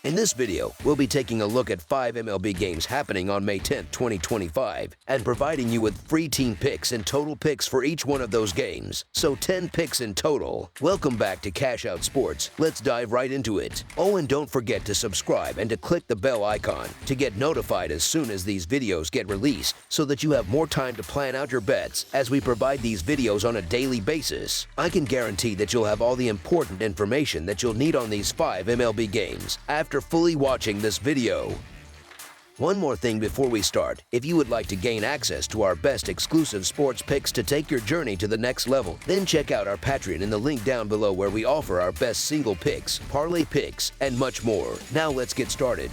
In this video, we'll be taking a look at 5 MLB games happening on May 10, 2025, and providing you with free team picks and total picks for each one of those games. So 10 picks in total. Welcome back to Cash Out Sports. Let's dive right into it. Oh, and don't forget to subscribe and to click the bell icon to get notified as soon as these videos get released so that you have more time to plan out your bets as we provide these videos on a daily basis. I can guarantee that you'll have all the important information that you'll need on these 5 MLB games after fully watching this video. One more thing before we start. If you would like to gain access to our best exclusive sports picks to take your journey to the next level, then check out our Patreon in the link down below where we offer our best single picks, parlay picks, and much more. Now let's get started.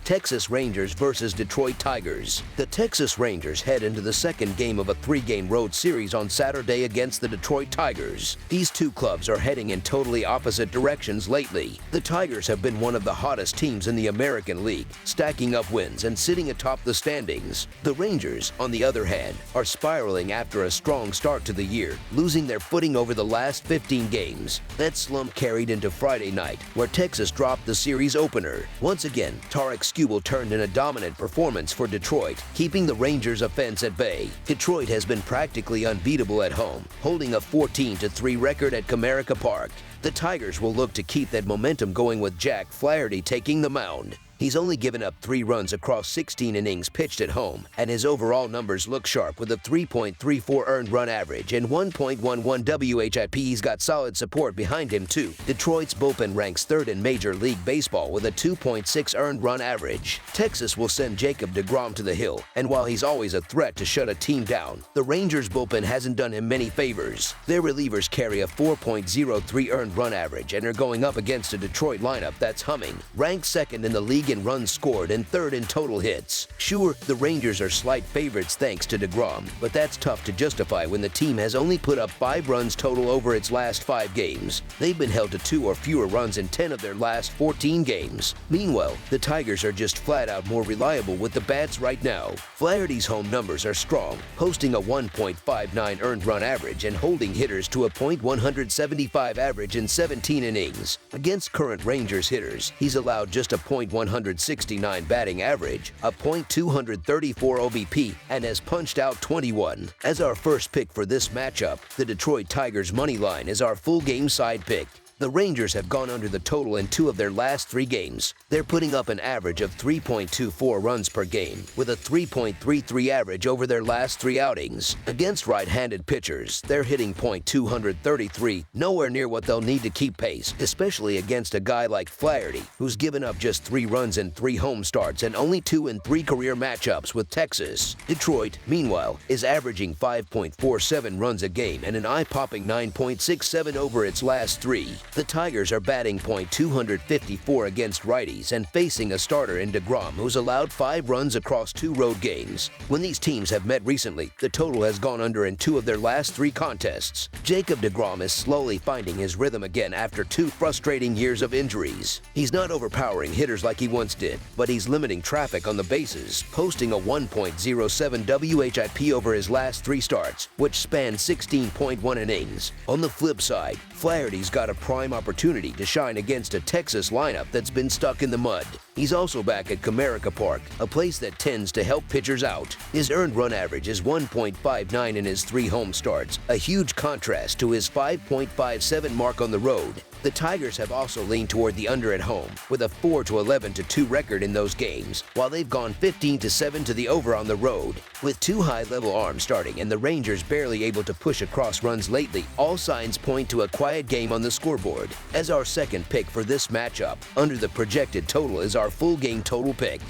Texas Rangers versus Detroit Tigers. The Texas Rangers head into the second game of a 3-game road series on Saturday against the Detroit Tigers. These two clubs are heading in totally opposite directions lately. The Tigers have been one of the hottest teams in the American League, stacking up wins and sitting atop the standings. The Rangers, on the other hand, are spiraling after a strong start to the year, losing their footing over the last 15 games. That slump carried into Friday night, where Texas dropped the series opener. Once again, Tarek turned in a dominant performance for Detroit, keeping the Rangers' offense at bay. Detroit has been practically unbeatable at home, holding a 14-3 record at Comerica Park. The Tigers will look to keep that momentum going with Jack Flaherty taking the mound. He's only given up 3 runs across 16 innings pitched at home, and his overall numbers look sharp with a 3.34 earned run average and 1.11 WHIP. He's got solid support behind him too. Detroit's bullpen ranks 3rd in Major League Baseball with a 2.6 earned run average. Texas will send Jacob deGrom to the hill, and while he's always a threat to shut a team down, the Rangers' bullpen hasn't done him many favors. Their relievers carry a 4.03 earned run average and are going up against a Detroit lineup that's humming, ranked 2nd in the league in runs scored and 3rd in total hits. Sure, the Rangers are slight favorites thanks to deGrom, but that's tough to justify when the team has only put up 5 runs total over its last 5 games. They've been held to 2 or fewer runs in 10 of their last 14 games. Meanwhile, the Tigers are just flat out more reliable with the bats right now. Flaherty's home numbers are strong, posting a 1.59 earned run average and holding hitters to a .175 average in 17 innings. Against current Rangers hitters, he's allowed just a .169 batting average, a .234 OBP, and has punched out 21. As our first pick for this matchup, the Detroit Tigers money line is our full game side pick. The Rangers have gone under the total in 2 of their last 3 games. They're putting up an average of 3.24 runs per game, with a 3.33 average over their last 3 outings. Against right-handed pitchers, they're hitting .233, nowhere near what they'll need to keep pace, especially against a guy like Flaherty, who's given up just 3 runs in 3 home starts and only 2 in 3 career matchups with Texas. Detroit, meanwhile, is averaging 5.47 runs a game and an eye-popping 9.67 over its last 3. The Tigers are batting .254 against righties and facing a starter in deGrom who's allowed 5 runs across 2 road games. When these teams have met recently, the total has gone under in 2 of their last 3 contests. Jacob deGrom is slowly finding his rhythm again after 2 frustrating years of injuries. He's not overpowering hitters like he once did, but he's limiting traffic on the bases, posting a 1.07 WHIP over his last 3 starts, which span 16.1 innings. On the flip side, Flaherty's got a prime opportunity to shine against a Texas lineup that's been stuck in the mud. He's also back at Comerica Park, a place that tends to help pitchers out. His earned run average is 1.59 in his 3 home starts, a huge contrast to his 5.57 mark on the road. The Tigers have also leaned toward the under at home, with a 4-11-2 record in those games, while they've gone 15-7 to the over on the road. With 2 high-level arms starting and the Rangers barely able to push across runs lately, all signs point to a quiet game on the scoreboard. As our second pick for this matchup, under the projected total is our full game total pick.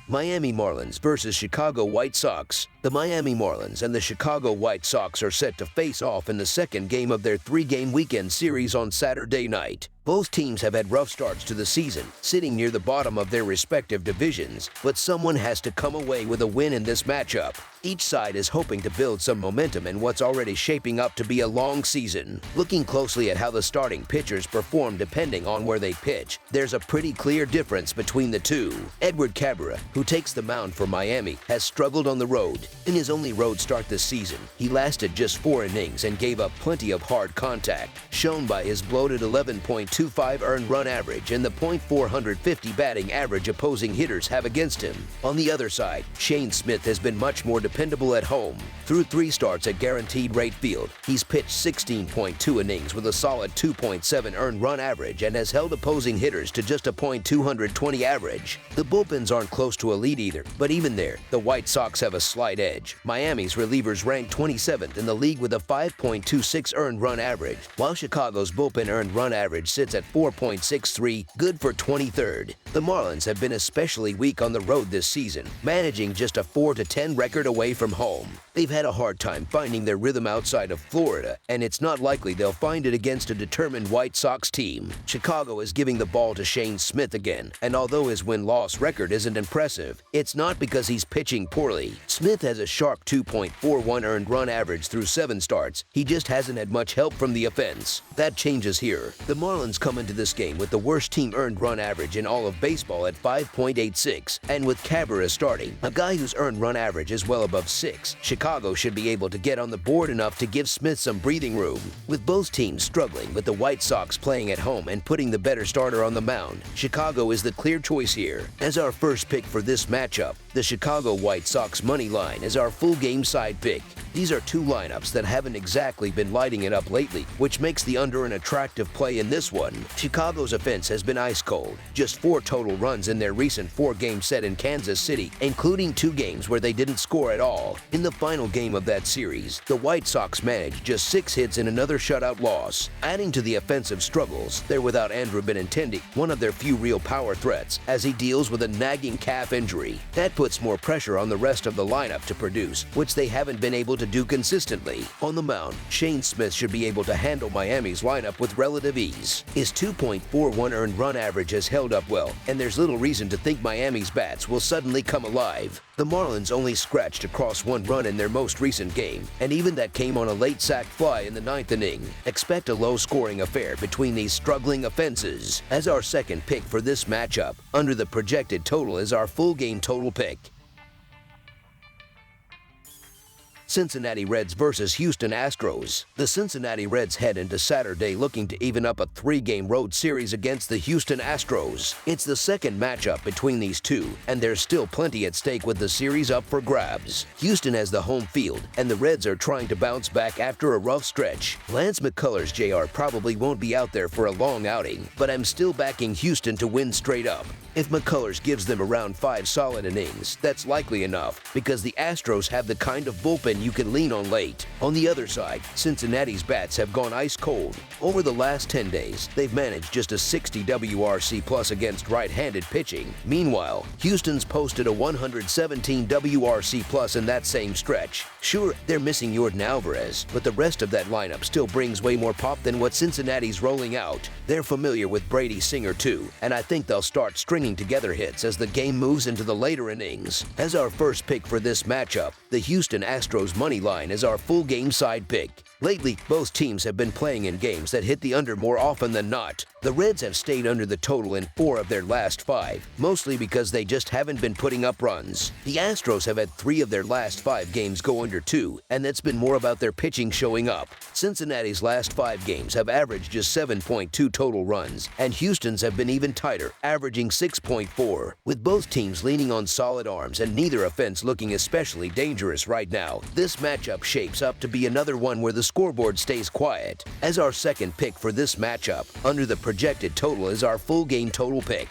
Miami Marlins versus Chicago White Sox. The Miami Marlins and the Chicago White Sox are set to face off in the second game of their 3-game weekend series on Saturday night. Both teams have had rough starts to the season, sitting near the bottom of their respective divisions, but someone has to come away with a win in this matchup. Each side is hoping to build some momentum in what's already shaping up to be a long season. Looking closely at how the starting pitchers perform depending on where they pitch, there's a pretty clear difference between the two. Edward Cabrera, who takes the mound for Miami, has struggled on the road. In his only road start this season, he lasted just 4 innings and gave up plenty of hard contact, shown by his bloated 11.25 earned run average and the .450 batting average opposing hitters have against him. On the other side, Shane Smith has been much more dependable at home. Through 3 starts at Guaranteed Rate Field, he's pitched 16.2 innings with a solid 2.7 earned run average and has held opposing hitters to just a .220 average. The bullpens aren't close to elite either, but even there, the White Sox have a slight edge. Miami's relievers rank 27th in the league with a 5.26 earned run average, while Chicago's bullpen earned run average sits at 4.63, good for 23rd. The Marlins have been especially weak on the road this season, managing just a 4-10 record away from home. They've had a hard time finding their rhythm outside of Florida, and it's not likely they'll find it against a determined White Sox team. Chicago is giving the ball to Shane Smith again, and although his win-loss record isn't impressive, it's not because he's pitching poorly. Smith has a sharp 2.41 earned run average through 7 starts. He just hasn't had much help from the offense. That changes here. The Marlins come into this game with the worst team earned run average in all of baseball at 5.86, and with Cabrera starting, a guy whose earned run average is well above 6, Chicago should be able to get on the board enough to give Smith some breathing room. With both teams struggling with the White Sox playing at home and putting the better starter on the mound, Chicago is the clear choice here. As our first pick for this matchup, the Chicago White Sox money line is our full game side pick. These are 2 lineups that haven't exactly been lighting it up lately, which makes the under an attractive play in this one. Chicago's offense has been ice cold, just 4 total runs in their recent 4-game set in Kansas City, including 2 games where they didn't score at all. In the final game of that series, the White Sox managed just 6 hits in another shutout loss. Adding to the offensive struggles, they're without Andrew Benintendi, one of their few real power threats, as he deals with a nagging calf injury. That puts more pressure on the rest of the lineup to produce, which they haven't been able to do consistently. On the mound, Shane Smith should be able to handle Miami's lineup with relative ease. His 2.41 earned run average has held up well, and there's little reason to think Miami's bats will suddenly come alive. The Marlins only scratched across 1 run in their most recent game, and even that came on a late sac fly in the 9th inning. Expect a low-scoring affair between these struggling offenses. As our second pick for this matchup, under the projected total is our full game total pick. Cincinnati Reds versus Houston Astros. The Cincinnati Reds head into Saturday looking to even up a 3-game road series against the Houston Astros. It's the second matchup between these two, and there's still plenty at stake with the series up for grabs. Houston has the home field, and the Reds are trying to bounce back after a rough stretch. Lance McCullers Jr. probably won't be out there for a long outing, but I'm still backing Houston to win straight up. If McCullers gives them around 5 solid innings, that's likely enough, because the Astros have the kind of bullpen you can lean on late. On the other side, Cincinnati's bats have gone ice cold. Over the last 10 days, they've managed just a 60 WRC plus against right-handed pitching. Meanwhile, Houston's posted a 117 WRC plus in that same stretch. Sure, they're missing Yordan Alvarez, but the rest of that lineup still brings way more pop than what Cincinnati's rolling out. They're familiar with Brady Singer too, and I think they'll start stringing together hits as the game moves into the later innings. As our first pick for this matchup, the Houston Astros money line is our full game side pick. Lately, both teams have been playing in games that hit the under more often than not. The Reds have stayed under the total in 4 of their last 5, mostly because they just haven't been putting up runs. The Astros have had 3 of their last 5 games go under 2, and that's been more about their pitching showing up. Cincinnati's last 5 games have averaged just 7.2 total runs, and Houston's have been even tighter, averaging 6.4. With both teams leaning on solid arms and neither offense looking especially dangerous right now, this matchup shapes up to be another one where the scoreboard stays quiet. As our second pick for this matchup, under the projected total is our full game total pick.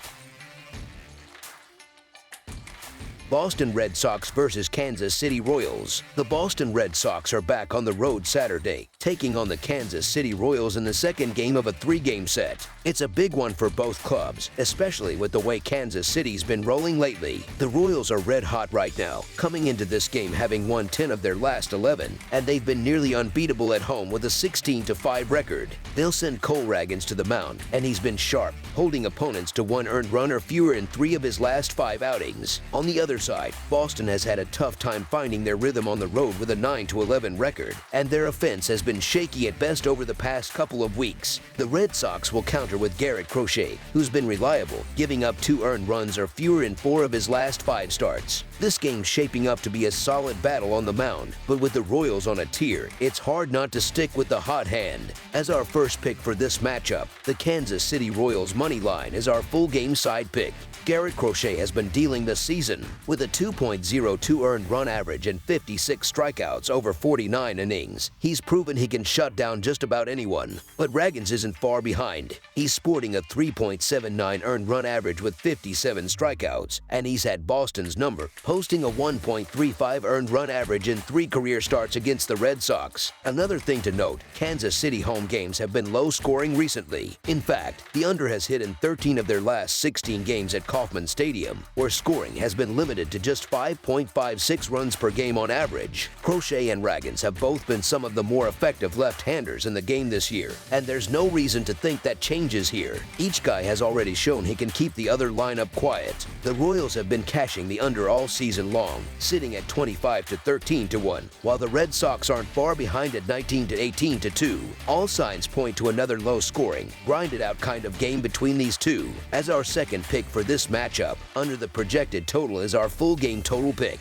Boston Red Sox versus Kansas City Royals. The Boston Red Sox are back on the road Saturday, taking on the Kansas City Royals in the second game of a three-game set. It's a big one for both clubs, especially with the way Kansas City's been rolling lately. The Royals are red hot right now, coming into this game having won 10 of their last 11, and they've been nearly unbeatable at home with a 16-5 record. They'll send Cole Ragans to the mound, and he's been sharp, holding opponents to 1 earned run or fewer in 3 of his last 5 outings. On the other side, Boston has had a tough time finding their rhythm on the road with a 9-11 record, and their offense has been shaky at best over the past couple of weeks. The Red Sox will counter with Garrett Crochet, who's been reliable, giving up 2 earned runs or fewer in 4 of his last 5 starts. This game's shaping up to be a solid battle on the mound, but with the Royals on a tear, it's hard not to stick with the hot hand. As our first pick for this matchup, the Kansas City Royals money line is our full game side pick. Garrett Crochet has been dealing this season with a 2.02 earned run average and 56 strikeouts over 49 innings. He's proven he can shut down just about anyone, but Ragans isn't far behind. He's sporting a 3.79 earned run average with 57 strikeouts, and he's had Boston's number, posting a 1.35 earned run average in 3 career starts against the Red Sox. Another thing to note, Kansas City home games have been low scoring recently. In fact, the under has hit in 13 of their last 16 games at Kauffman Stadium, where scoring has been limited to just 5.56 runs per game on average. Crochet and Ragans have both been some of the more effective left-handers in the game this year, and there's no reason to think that changes here. Each guy has already shown he can keep the other lineup quiet. The Royals have been cashing the under all season long, sitting at 25 to 13 to 1, while the Red Sox aren't far behind at 19 to 18 to 2. All signs point to another low-scoring, grinded-out kind of game between these two. As our second pick for this matchup, under the projected total is our full game total pick.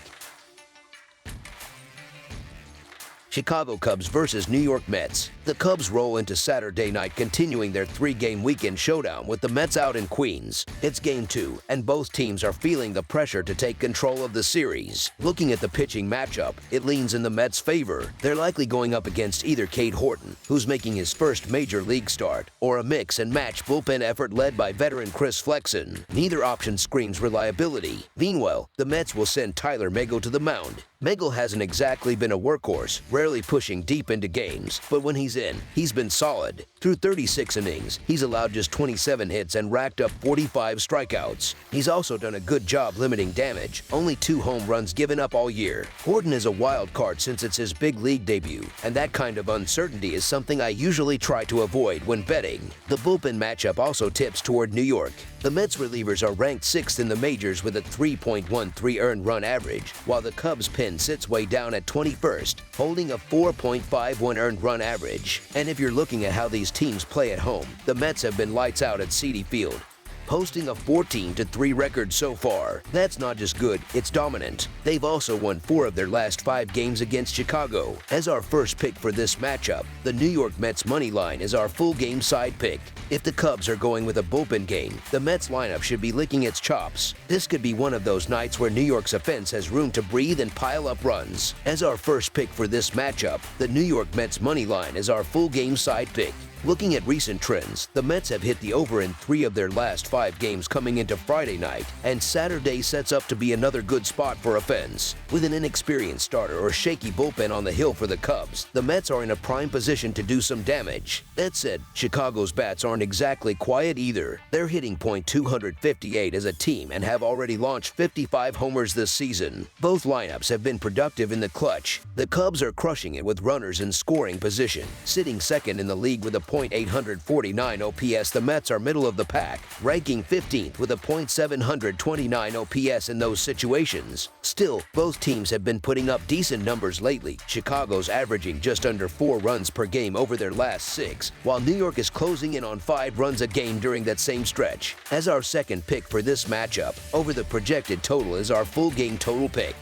Chicago Cubs versus New York Mets. The Cubs roll into Saturday night, continuing their 3-game weekend showdown with the Mets out in Queens. It's Game 2, and both teams are feeling the pressure to take control of the series. Looking at the pitching matchup, it leans in the Mets' favor. They're likely going up against either Cade Horton, who's making his first major league start, or a mix-and-match bullpen effort led by veteran Chris Flexen. Neither option screams reliability. Meanwhile, the Mets will send Tyler Megill to the mound. Megill hasn't exactly been a workhorse, rarely pushing deep into games, but when he's in, he's been solid. Through 36 innings, he's allowed just 27 hits and racked up 45 strikeouts. He's also done a good job limiting damage, only 2 home runs given up all year. Horton is a wild card since it's his big league debut, and that kind of uncertainty is something I usually try to avoid when betting. The bullpen matchup also tips toward New York. The Mets relievers are ranked 6th in the majors with a 3.13 earned run average, while the Cubs pen sits way down at 21st, holding a 4.51 earned run average. And if you're looking at how these teams play at home, the Mets have been lights out at Citi Field, posting a 14-3 record so far. That's not just good, it's dominant. They've also won 4 of their last 5 games against Chicago. As our first pick for this matchup, the New York Mets money line is our full game side pick. If the Cubs are going with a bullpen game, the Mets lineup should be licking its chops. This could be one of those nights where New York's offense has room to breathe and pile up runs. As our first pick for this matchup, the New York Mets money line is our full game side pick. Looking at recent trends, the Mets have hit the over in 3 of their last 5 games coming into Friday night, and Saturday sets up to be another good spot for offense. With an inexperienced starter or shaky bullpen on the hill for the Cubs, the Mets are in a prime position to do some damage. That said, Chicago's bats aren't exactly quiet either. They're hitting .258 as a team and have already launched 55 homers this season. Both lineups have been productive in the clutch. The Cubs are crushing it with runners in scoring position, sitting second in the league with a .849 OPS. The Mets are middle of the pack, ranking 15th with a .729 OPS in those situations. Still, both teams have been putting up decent numbers lately. Chicago's averaging just under 4 runs per game over their last 6, while New York is closing in on 5 runs a game during that same stretch. As our second pick for this matchup, over the projected total is our full game total pick.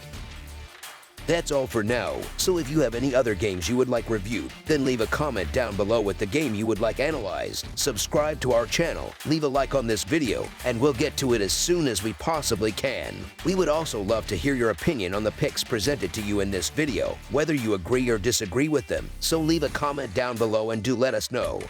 That's all for now, so if you have any other games you would like reviewed, then leave a comment down below with the game you would like analyzed. Subscribe to our channel, leave a like on this video, and we'll get to it as soon as we possibly can. We would also love to hear your opinion on the picks presented to you in this video, whether you agree or disagree with them, so leave a comment down below and do let us know.